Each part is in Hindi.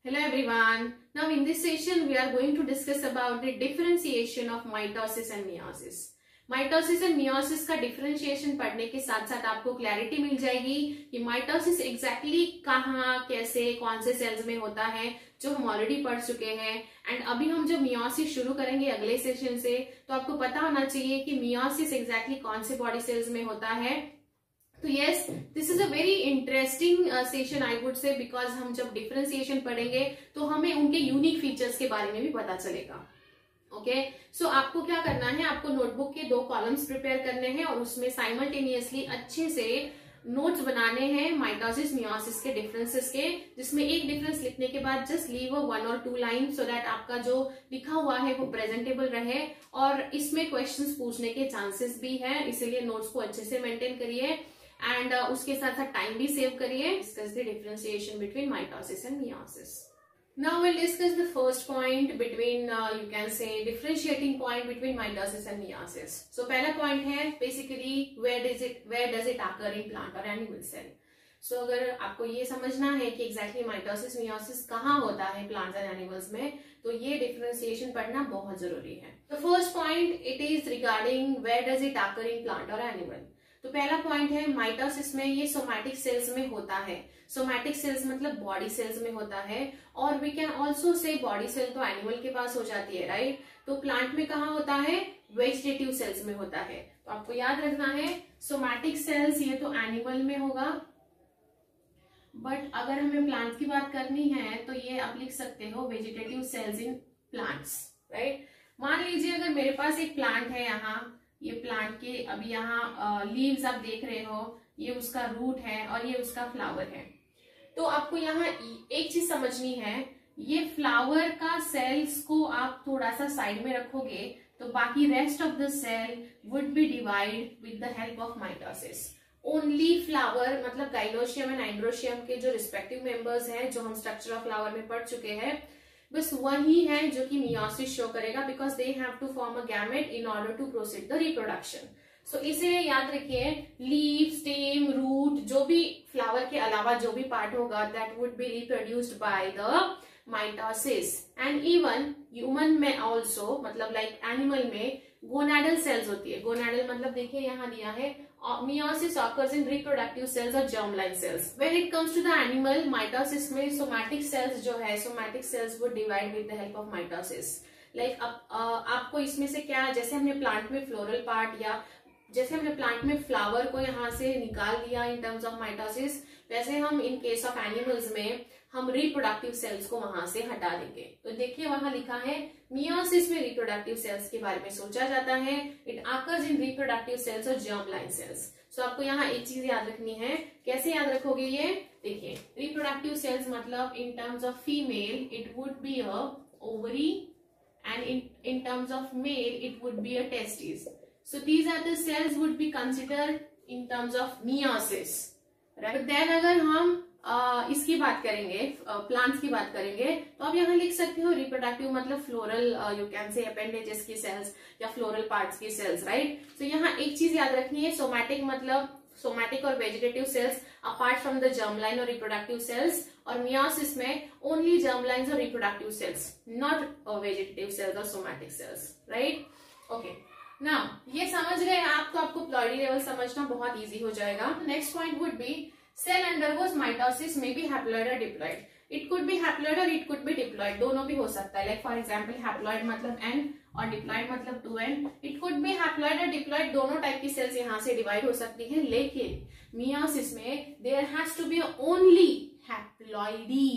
Hello everyone. Now in this session we are going to discuss about the differentiation of mitosis and meiosis. Mitosis and meiosis का डिफरेंशिएशन पढ़ने के साथ साथ आपको क्लैरिटी मिल जाएगी कि माइटोसिस एग्जैक्टली कहाँ, कैसे, कौन से सेल्स में होता है, जो हम ऑलरेडी पढ़ चुके हैं। एंड अभी हम जब मियोसिस शुरू करेंगे अगले सेशन से, तो आपको पता होना चाहिए कि मियोसिस एग्जैक्टली कौन से बॉडी सेल्स में होता है। तो yes, this is a very interesting session I would say, because हम जब डिफरेंशिएशन पढ़ेंगे तो हमें उनके यूनिक फीचर्स के बारे में भी पता चलेगा। ओके, सो आपको क्या करना है, आपको नोटबुक के 2 कॉलम्स प्रिपेयर करने हैं और उसमें साइमल्टेनियसली अच्छे से नोट्स बनाने हैं माइटोसिस मियोसिस के डिफरेंसेस के, जिसमें एक डिफरेंस लिखने के बाद just leave a 1 or 2 line so that आपका जो लिखा हुआ है वो प्रेजेंटेबल रहे। और इसमें क्वेश्चंस पूछने के चांसेस भी है, इसीलिए नोट्स को अच्छे से मेंटेन करिए एंड उसके साथ साथ टाइम भी सेव करिए। Discuss the differentiation between mitosis and meiosis. Now we'll discuss the first point between you can say differentiating point between mitosis and meiosis. So पहला point है basically where does it occur in plant or animal cell. So अगर आपको ये समझना है कि exactly mitosis meiosis कहाँ होता है plants and animals में, तो ये differentiation पढ़ना बहुत जरूरी है। The first point it is regarding where does it occur in plant or animal. तो पहला पॉइंट है माइटोसिस में ये सोमैटिक सेल्स में होता है। सोमैटिक सेल्स मतलब बॉडी सेल्स में होता है, और we can also say body cell तो एनिमल के पास हो जाती है, राइट। तो प्लांट में कहाँ होता है, वेजिटेटिव सेल्स में होता है। तो आपको याद रखना है सोमैटिक सेल्स ये तो एनिमल में होगा, बट अगर हमें प्लांट की बात करनी है तो ये आप लिख सकते हो vegetative cells in plants, right. मान लीजिए अगर मेरे पास एक प्लांट है, यहाँ ये प्लांट के अभी यहाँ लीव्स आप देख रहे हो, ये उसका रूट है और ये उसका फ्लावर है। तो आपको यहाँ एक चीज समझनी है, ये फ्लावर का सेल्स को आप थोड़ा सा साइड में रखोगे तो बाकी rest of the cell would be divide with the help of mitosis. Only flower मतलब गाइनोशियम एंड एंड्रोशियम के जो रिस्पेक्टिव मेंबर्स हैं, जो हम स्ट्रक्चर ऑफ फ्लावर में पढ़ चुके हैं, बस वही है जो कि मियोसिस शो करेगा, because they have to form a gamete in order to proceed the reproduction. So इसे याद रखिए, लीफ, स्टेम, रूट, जो भी फ्लावर के अलावा जो भी पार्ट होगा that would be reproduced by the mitosis. And even human में ऑल्सो, मतलब लाइक एनिमल में गोनाडल सेल्स होती है। गोनाडल मतलब देखिए यहाँ दिया है, meiosis occurs in reproductive cells or germline cells. When it comes to the animal, mitosis में somatic cells जो है, somatic cells would divide with the help of mitosis. Like आपको इसमें से क्या, जैसे हमने प्लांट में फ्लोरल पार्ट या जैसे हमने प्लांट में फ्लावर को यहाँ से निकाल दिया इन टर्म्स ऑफ माइटोसिस, वैसे हम इन केस ऑफ एनिमल्स में हम रिप्रोडक्टिव सेल्स को वहां से हटा देंगे। तो देखिए वहां लिखा है मियोसिस में रिप्रोडक्टिव सेल्स के बारे में सोचा जाता है। It occurs in reproductive cells और जर्मलाइन सेल्स। सो आपको यहाँ एक चीज याद रखनी है, कैसे याद रखोगे ये, देखिए रिप्रोडक्टिव सेल्स मतलब in terms of female it would be a ovary and in terms of male it would be a testis. So these are the cells would be considered in terms of meiosis, right. Then अगर हम इसकी बात करेंगे, प्लांट्स की बात करेंगे, तो आप यहाँ लिख सकते हो रिप्रोडक्टिव मतलब फ्लोरल, यू कैन से अपेंडेजेस की सेल्स या फ्लोरल पार्ट्स की सेल्स, राइट। तो यहाँ एक चीज याद रखनी है, सोमैटिक मतलब सोमैटिक और vegetative cells apart from the germline और रिप्रोडक्टिव सेल्स, और मियोसिस में ओनली जर्मलाइन और reproductive cells, not vegetative cells और somatic cells, right. Okay, now ये समझ गए आप, तो आपको प्लॉइडी लेवल समझना बहुत इजी हो जाएगा। Next point would be cell undergoes mitosis may be haploid or diploid. It could be haploid or it could be diploid, दोनों भी हो सकता है। Like for example haploid मतलब N और diploid मतलब 2N. It could be haploid और diploid, दोनों टाइप की सेल्स यहाँ से डिवाइड हो सकती हैं, लेकिन मियोसिस में there has to be only haploidy.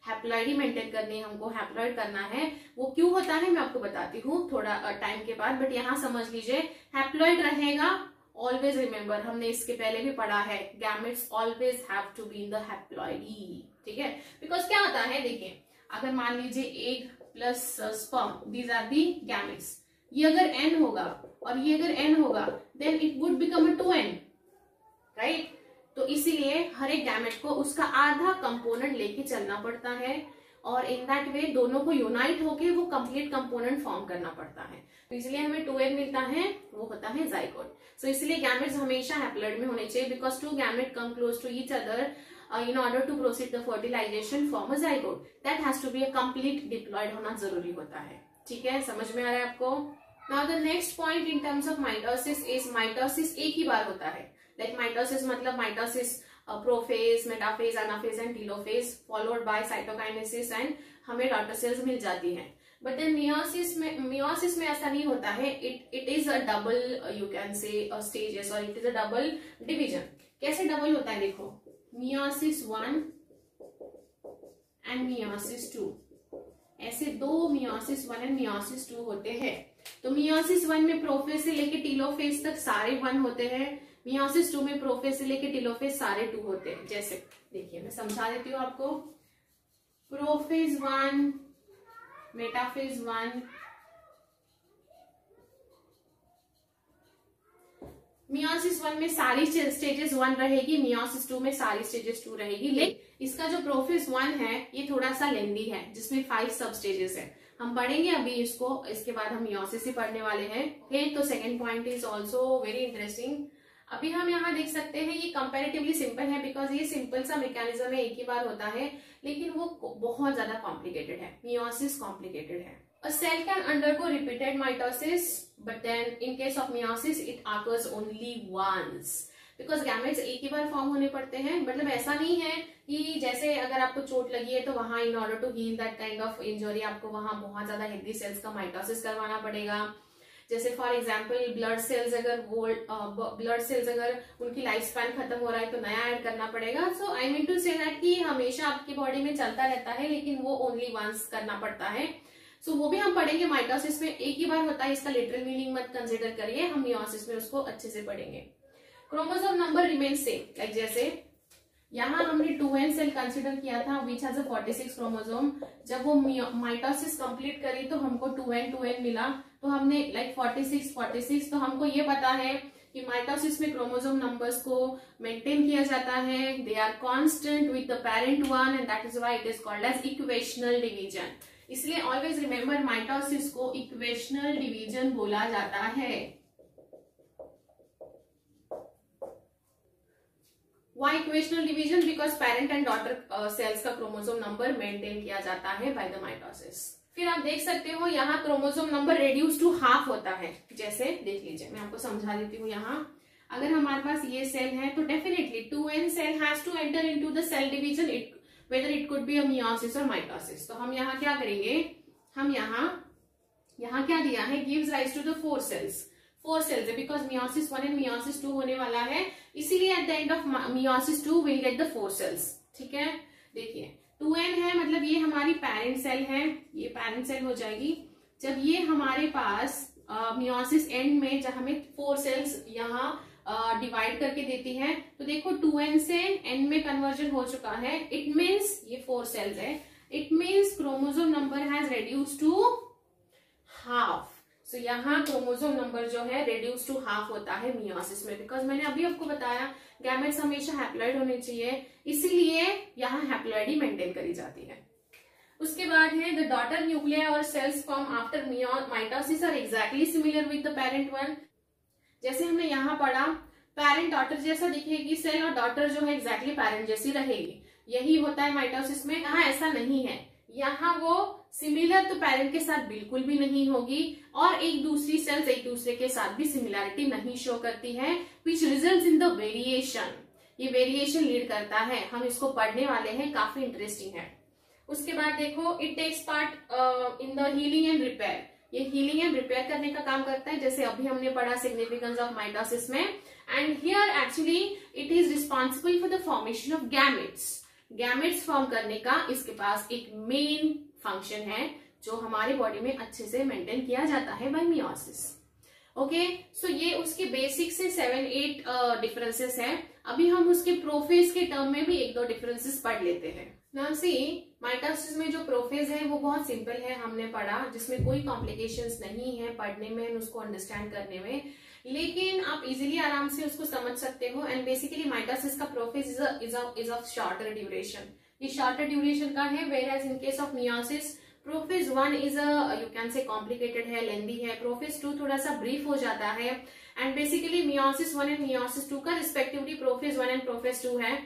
Haploidy maintain करनी है हमको, हैप्लॉइड करना है। वो क्यों होता है मैं आपको बताती हूँ थोड़ा टाइम के बाद, बट यहाँ समझ लीजिए हैप्लॉइड रहेगा। ऑलवेज रिमेम्बर, हमने इसके पहले भी पढ़ा है, gametes always have to be in the haploidy, ठीक है। बिकॉज क्या होता है, देखिए अगर मान लीजिए egg plus sperm, these are the gametes, ये अगर n होगा और ये अगर n होगा, then it would become a 2n, right. तो इसीलिए हर एक गैमेट को उसका आधा कंपोनेंट लेके चलना पड़ता है, और इन दैट वे दोनों को यूनाइट होके वो कंप्लीट कंपोनेंट फॉर्म करना पड़ता है। तो इसलिए हमें 2n मिलता है, वो होता है जाइगोट। सो इसलिए गैमेट्स हमेशा हैप्लॉइड में होने चाहिए, because 2 gamete come close to each other in order to proceed the fertilization form a zygote, that has to be a complete diploid होना जरूरी होता है। ठीक है, समझ में आ रहा है आपको? Now the next point in terms of mitosis is mitosis एक ही बार होता है। लाइक माइटोसिस मतलब mitosis prophase, metaphase, anaphase and telophase followed by cytokinesis and हमें डॉटर सेल्स मिल जाती हैं। बट देन मियोसिस में ऐसा नहीं होता है। It is a double, you can say stages, और it is a double division. कैसे डबल होता है देखो, मियोसिस 1 एंड मियोसिस 2, ऐसे दो मियोसिस 1 एंड मियोसिस 2 होते हैं। तो मियोसिस 1 में प्रोफेज से लेके टेलोफेज तक सारे 1 होते हैं, मियोसिस 2 में प्रोफेज से लेके टेलोफेज सारे 2 होते हैं। जैसे देखिए मैं समझा देती हूँ आपको, प्रोफेज 1, मेटाफेज 1, मियोसिस 1 में सारी स्टेजेस 1 रहेगी, मियोसिस 2 में सारी स्टेजेस 2 रहेगी। लेकिन इसका जो प्रोफेज 1 है ये थोड़ा सा लेंदी है, जिसमें 5 सब स्टेजेस है। हम पढ़ेंगे अभी इसको, इसके बाद हम मियोसिस ही पढ़ने वाले हैं। तो second point is also very interesting. अभी हम यहाँ देख सकते हैं ये कंपैरेटिवली सिंपल है, बिकॉज ये सिंपल सा मैकेनिज्म है, एक ही बार होता है, लेकिन वो बहुत ज्यादा कॉम्प्लिकेटेड है। मियोसिस कॉम्प्लिकेटेड है। A cell can undergo repeated mitosis, but then in case of meiosis it occurs only once, because gametes एक ही बार फॉर्म होने पड़ते हैं। मतलब ऐसा नहीं है कि जैसे अगर आपको चोट लगी है तो वहां in order to heal that kind of injury आपको वहां बहुत ज्यादा हेल्दी सेल्स का माइटोसिस करवाना पड़ेगा। जैसे फॉर एग्जाम्पल ब्लड सेल्स अगर उनकी लाइफ स्पैन खत्म हो रहा है तो नया ऐड करना पड़ेगा। So I mean to say that कि हमेशा आपकी बॉडी में चलता रहता है, लेकिन वो ओनली वंस करना पड़ता है। सो वो भी हम पढ़ेंगे। माइटोसिस में एक ही बार होता है, इसका लिटरल मीनिंग मत कंसिडर करिए, हम मियोसिस में उसको अच्छे से पढ़ेंगे। Chromosome number remain same, like जैसे यहाँ हमने 2n सेल कंसिडर किया था विच हैज 46 क्रोमोसोम। जब वो माइटोसिस कंप्लीट करी तो हमको 2n मिला, तो हमने लाइक 46, तो हमको ये पता है कि माइटोसिस में क्रोमोसोम नंबर्स को मेंटेन किया जाता है, they are constant with the parent one, and that is why it is called as equational division. इसलिए ऑलवेज रिमेंबर माइटोसिस को इक्वेशनल डिवीजन बोला जाता है। Why equational division? Because parent and daughter cells का क्रोमोसोम नंबर मेंटेन किया जाता है बाय द माइटोसिस। फिर आप देख सकते हो यहाँ chromosome number reduce to half होता है। जैसे देख लीजिए, मैं आपको समझा देती हूँ। यहाँ अगर हमारे पास ये सेल है तो definitely 2n cell has to enter into the cell division, whether it could be a meiosis or mitosis। तो हम यहाँ क्या करेंगे, हम यहाँ क्या दिया है, gives rise to the 4 cells है, because meiosis 1 and meiosis 2 होने वाला है, इसीलिए at the end of meiosis 2 we'll get the 4 cells। ठीक है, देखिए 2n है मतलब ये हमारी पेरेंट सेल है, ये पेरेंट सेल हो जाएगी। जब ये हमारे पास meiosis एंड में जब हमें 4 सेल्स यहाँ डिवाइड करके देती है, तो देखो 2n से n में कन्वर्जन हो चुका है। इट मीन्स ये 4 सेल्स है, it means chromosome number has reduce to half. So यहाँ क्रोमोसोम नंबर जो है रेड्यूस टू हाफ होता है मियोसिस में, बिकॉज मैंने अभी आपको बताया गैमेट्स हमेशा हैप्लॉइड होने चाहिए, इसीलिए यहाँ हैप्लॉइड ही मेंटेन करी जाती है। उसके बाद है द डॉटर न्यूक्लिया और cells form after mitosis are exactly similar with the parent one. जैसे हमने यहाँ पढ़ा पेरेंट डॉटर जैसा दिखेगी सेल, और डॉटर जो है एग्जैक्टली पेरेंट जैसी रहेगी। यही होता है माइटोसिस में। यहाँ ऐसा नहीं है, यहाँ वो सिमिलर तो पेरेंट के साथ बिल्कुल भी नहीं होगी, और एक दूसरी सेल्स एक दूसरे के साथ भी सिमिलैरिटी नहीं शो करती है, which results in the variation. ये वेरिएशन लीड करता है, हम इसको पढ़ने वाले हैं, काफी इंटरेस्टिंग है। उसके बाद देखो it takes part in the healing and repair. ये हीलिंग एंड रिपेयर करने का काम करता है, जैसे अभी हमने पढ़ा सिग्निफिकेंस ऑफ माइटोसिस में। And here actually it is responsible for the formation of gametes. Gametes form करने का इसके पास एक मेन फंक्शन है, जो हमारी बॉडी में अच्छे से मेंटेन किया जाता है बाय मियोसिस। ओके, सो ये उसके बेसिक से 7-8 डिफरेंसेस है। अभी हम उसके प्रोफेज के टर्म में भी 1-2 डिफरेंसेस पढ़ लेते हैं। नाउ सी, माइटोसिस में जो प्रोफेज है वो बहुत सिंपल है, हमने पढ़ा, जिसमें कोई कॉम्प्लिकेशंस नहीं है पढ़ने में, उसको अंडरस्टैंड करने में, लेकिन आप इजीली आराम से उसको समझ सकते हो। एंड बेसिकली माइटोसिस का prophase is of shorter duration. ये शॉर्टर ड्यूरेशन का है, whereas in case of meiosis prophase 1 is you can say complicated है, लेंदी है। प्रोफेज 2 थोड़ा सा ब्रीफ हो जाता है। And basically meiosis 1 and meiosis 2 का रिस्पेक्टिवली प्रोफेज 1 एंड प्रोफेज 2 है।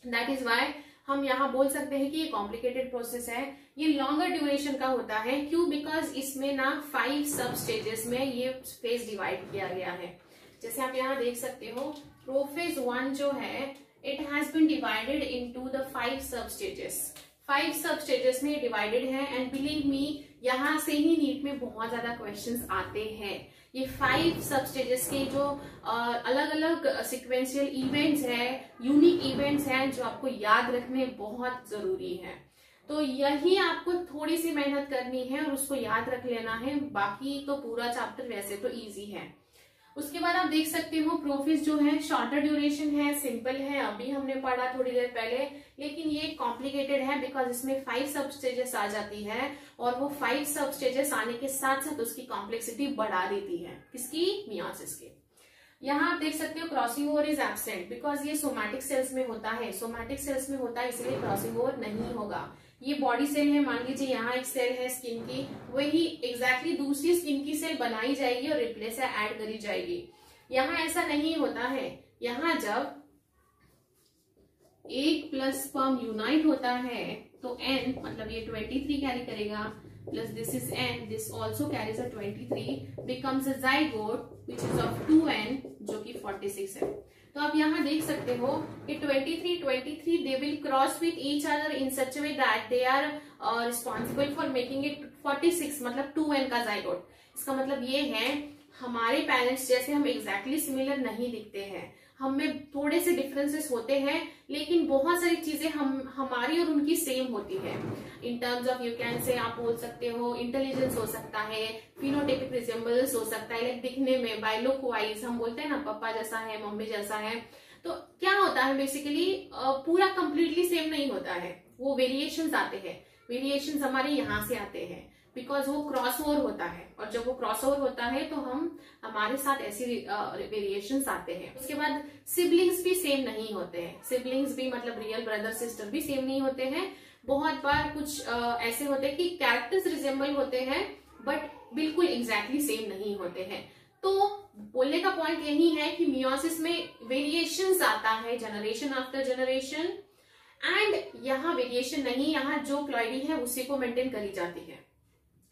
दैट इज वाई हम यहाँ बोल सकते हैं कि ये कॉम्प्लिकेटेड प्रोसेस है, ये लॉन्गर ड्यूरेशन का होता है। क्यों? बिकॉज इसमें ना 5 सब स्टेजेस में ये फेज डिवाइड किया गया है। जैसे आप यहाँ देख सकते हो, प्रोफेज 1 जो है it has been divided into the 5 sub stages. 5 sub stages में डिवाइडेड है, एंड बिलीव मी यहाँ से ही नीट में बहुत ज्यादा क्वेश्चंस आते हैं। ये 5 सब स्टेजेस के जो अलग अलग सिक्वेंशियल इवेंट्स है, यूनिक इवेंट्स हैं, जो आपको याद रखने बहुत जरूरी है। तो यही आपको थोड़ी सी मेहनत करनी है और उसको याद रख लेना है। बाकी तो पूरा चैप्टर वैसे तो इजी है। उसके बाद आप देख सकते हो प्रोफेज जो है शॉर्टर ड्यूरेशन है, सिंपल है, अभी हमने पढ़ा थोड़ी देर पहले, लेकिन ये कॉम्प्लिकेटेड है बिकॉज इसमें 5 सब स्टेजेस आ जाती है, और वो 5 सब स्टेजेस आने के साथ साथ उसकी कॉम्प्लेक्सिटी बढ़ा देती है। किसकी? मियोसिस की। यहाँ आप देख सकते हो crossing over is absent because ये सोमैटिक सेल्स में होता है, सोमैटिक सेल्स में होता है, इसलिए क्रॉसिंग ओवर नहीं होगा। ये बॉडी सेल है, मान लीजिए यहाँ एक सेल है स्किन की, वही एग्जैक्टली दूसरी स्किन की सेल बनाई जाएगी और रिप्लेस या ऐड करी जाएगी। यहाँ ऐसा नहीं होता है। यहाँ जब एक प्लस स्पर्म यूनाइट होता है तो n मतलब ये 23 कैरी करेगा, plus this is n, this also carries a 23, becomes a zygote which is of 2n जो कि 46 है। तो आप यहाँ देख सकते हो कि 23 they will cross with each other in such way that they are responsible for making it 46 मतलब 2n का जाइगोट। इसका मतलब ये है हमारे पेरेंट्स जैसे हम एग्जैक्टली सिमिलर नहीं दिखते हैं, हम में थोड़े से डिफरेंसेस होते हैं, लेकिन बहुत सारी चीजें हमारी और उनकी सेम होती है। इन टर्म्स ऑफ यू कैन से आप बोल सकते हो इंटेलिजेंस हो सकता है, फिनोटाइपिक रिजेम्बलेंस हो सकता है, लाइक दिखने में बाय लुक वाइज हम बोलते हैं ना पापा जैसा है, मम्मी जैसा है। तो क्या होता है बेसिकली पूरा कंप्लीटली सेम नहीं होता है, वो वेरिएशंस आते हैं। वेरिएशंस हमारे यहाँ से आते हैं बिकॉज वो क्रॉस ओवर होता है, और जब वो क्रॉस ओवर होता है तो हमारे साथ ऐसी वेरिएशंस आते हैं। उसके बाद सिबलिंग्स भी सेम नहीं होते हैं, सिबलिंग्स भी मतलब रियल ब्रदर सिस्टर भी सेम नहीं होते हैं। बहुत बार कुछ ऐसे होते हैं कि कैरेक्टर्स रिजेंबल होते हैं बट बिल्कुल एग्जैक्टली सेम नहीं होते हैं। तो बोलने का पॉइंट यही है कि मियोसिस में वेरिएशंस आता है जनरेशन आफ्टर जनरेशन, एंड यहाँ वेरिएशन नहीं, यहाँ जो क्लॉइडी है उसी को मेंटेन करी जाती है।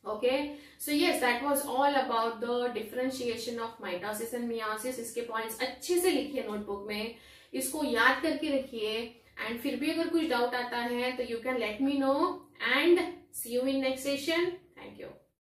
Okay, so yes, that was all about the differentiation of mitosis and meiosis। इसके पॉइंट्स अच्छे से लिखिए नोटबुक में, इसको याद करके रखिए, एंड फिर भी अगर कुछ डाउट आता है तो you can let me know, and see you in next session. Thank you.